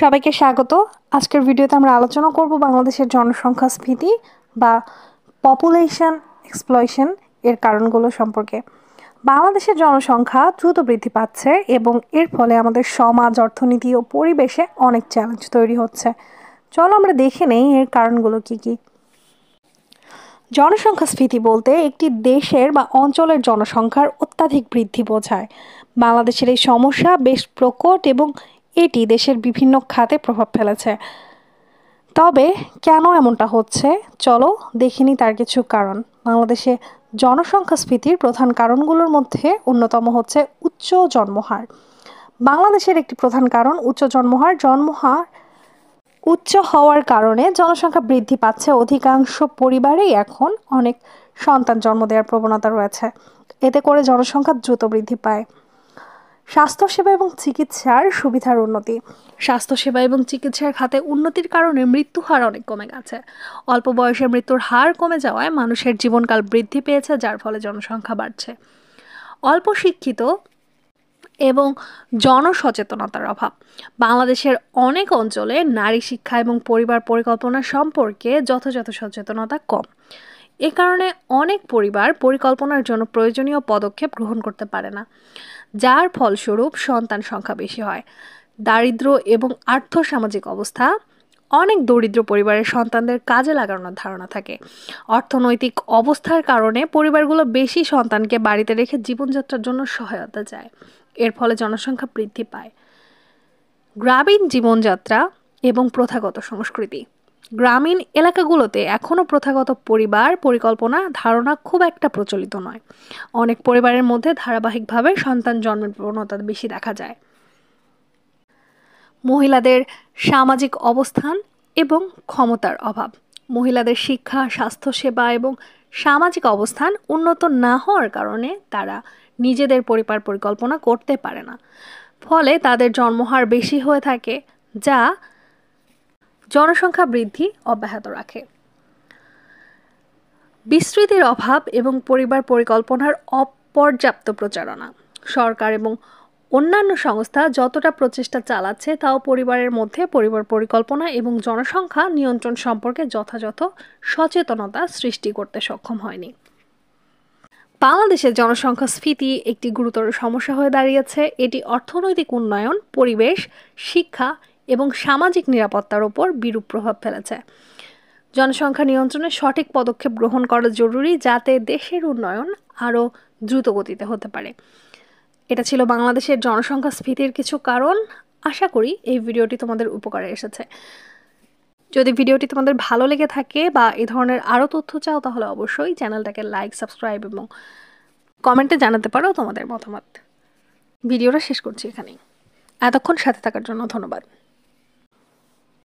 সবাইকে স্বাগত। আজকের ভিডিওতে আমরা আলোচনা করব বাংলাদেশের জনসংখ্যাস্ফীতি বা পপুলেশন এক্সপ্লয়শন এর কারণগুলো সম্পর্কে। বাংলাদেশের জনসংখ্যা দ্রুত বৃদ্ধি পাচ্ছে এবং এর ফলে আমাদের সমাজ, অর্থনীতি ও পরিবেশে অনেক চ্যালেঞ্জ তৈরি হচ্ছে। চলো আমরা দেখে নেই এর কারণগুলো কি কি। জনসংখ্যাস্ফীতি বলতে একটি দেশের বা অঞ্চলের জনসংখ্যার অত্যাধিক বৃদ্ধি বোঝায়। বাংলাদেশের এই সমস্যা বেশ প্রকট এবং এটি দেশের বিভিন্ন খাতে প্রভাব ফেলেছে। তবে কেন এমনটা হচ্ছে চলো দেখে নিই তার কিছু কারণ। বাংলাদেশে জনসংখ্যাস্ফীতির প্রধান কারণগুলোর মধ্যে অন্যতম হচ্ছে উচ্চ জন্মহার। বাংলাদেশের একটি প্রধান কারণ উচ্চ জন্মহার। জন্মহার উচ্চ হওয়ার কারণে জনসংখ্যা বৃদ্ধি পাচ্ছে। অধিকাংশ পরিবারেই এখন অনেক সন্তান জন্ম দেওয়ার প্রবণতা রয়েছে। এতে করে জনসংখ্যা দ্রুত বৃদ্ধি পায়। স্বাস্থ্যসেবা এবং চিকিৎসার সুবিধার উন্নতি। স্বাস্থ্যসেবা এবং চিকিৎসার খাতে উন্নতির কারণে মৃত্যু হার অনেক কমে গেছে। অল্প বয়সে মৃত্যুর হার কমে যাওয়ায় মানুষের জীবনকাল বৃদ্ধি পেয়েছে, যার ফলে জনসংখ্যা বাড়ছে। অল্প শিক্ষিত এবং জনসচেতনতার অভাব। বাংলাদেশের অনেক অঞ্চলে নারী শিক্ষা এবং পরিবার পরিকল্পনা সম্পর্কে যথাযথ সচেতনতা কম। এ কারণে অনেক পরিবার পরিকল্পনার জন্য প্রয়োজনীয় পদক্ষেপ গ্রহণ করতে পারে না, যার ফলস্বরূপ সন্তান সংখ্যা বেশি হয়। দারিদ্র্য এবং আর্থসামাজিক অবস্থা। অনেক দরিদ্র পরিবারের সন্তানদের কাজে লাগানোর ধারণা থাকে। অর্থনৈতিক অবস্থার কারণে পরিবারগুলো বেশি সন্তানকে বাড়িতে রেখে জীবনযাত্রার জন্য সহায়তা চায়। এর ফলে জনসংখ্যা বৃদ্ধি পায়। গ্রামীণ জীবনযাত্রা এবং প্রথাগত সংস্কৃতি। গ্রামীণ এলাকাগুলোতে এখনও প্রথাগত পরিবার পরিকল্পনা ধারণা খুব একটা প্রচলিত নয়। অনেক পরিবারের মধ্যে ধারাবাহিকভাবে সন্তান জন্মের প্রবণতা বেশি দেখা যায়। মহিলাদের সামাজিক অবস্থান এবং ক্ষমতার অভাব। মহিলাদের শিক্ষা, স্বাস্থ্যসেবা এবং সামাজিক অবস্থান উন্নত না হওয়ার কারণে তারা নিজেদের পরিবার পরিকল্পনা করতে পারে না। ফলে তাদের জন্মহার বেশি হয়ে থাকে, যা জনসংখ্যা বৃদ্ধি অব্যাহত রাখে। বিস্তৃতির অভাব এবং পরিবার পরিকল্পনার অপর্যাপ্ত প্রচারণা। সরকার এবং অন্যান্য সংস্থা যতটা প্রচেষ্টা চালাচ্ছে তাও পরিবারের মধ্যে পরিবার পরিকল্পনা এবং জনসংখ্যা নিয়ন্ত্রণ সম্পর্কে যথাযথ সচেতনতা সৃষ্টি করতে সক্ষম হয়নি। বাংলাদেশের জনসংখ্যাস্ফীতি একটি গুরুতর সমস্যা হয়ে দাঁড়িয়েছে। এটি অর্থনৈতিক উন্নয়ন, পরিবেশ, শিক্ষা এবং সামাজিক নিরাপত্তার উপর বিরূপ প্রভাব ফেলেছে। জনসংখ্যা নিয়ন্ত্রণে সঠিক পদক্ষেপ গ্রহণ করা জরুরি, যাতে দেশের উন্নয়ন আরও দ্রুত গতিতে হতে পারে। এটা ছিল বাংলাদেশের জনসংখ্যাস্ফীতির কিছু কারণ। আশা করি এই ভিডিওটি তোমাদের উপকারে এসেছে। যদি ভিডিওটি তোমাদের ভালো লেগে থাকে বা এই ধরনের আরও তথ্য চাও, তাহলে অবশ্যই চ্যানেলটাকে লাইক, সাবস্ক্রাইব এবং কমেন্টে জানাতে পারো তোমাদের মতামত। ভিডিওটা শেষ করছি এখানেই। এতক্ষণ সাথে থাকার জন্য ধন্যবাদ।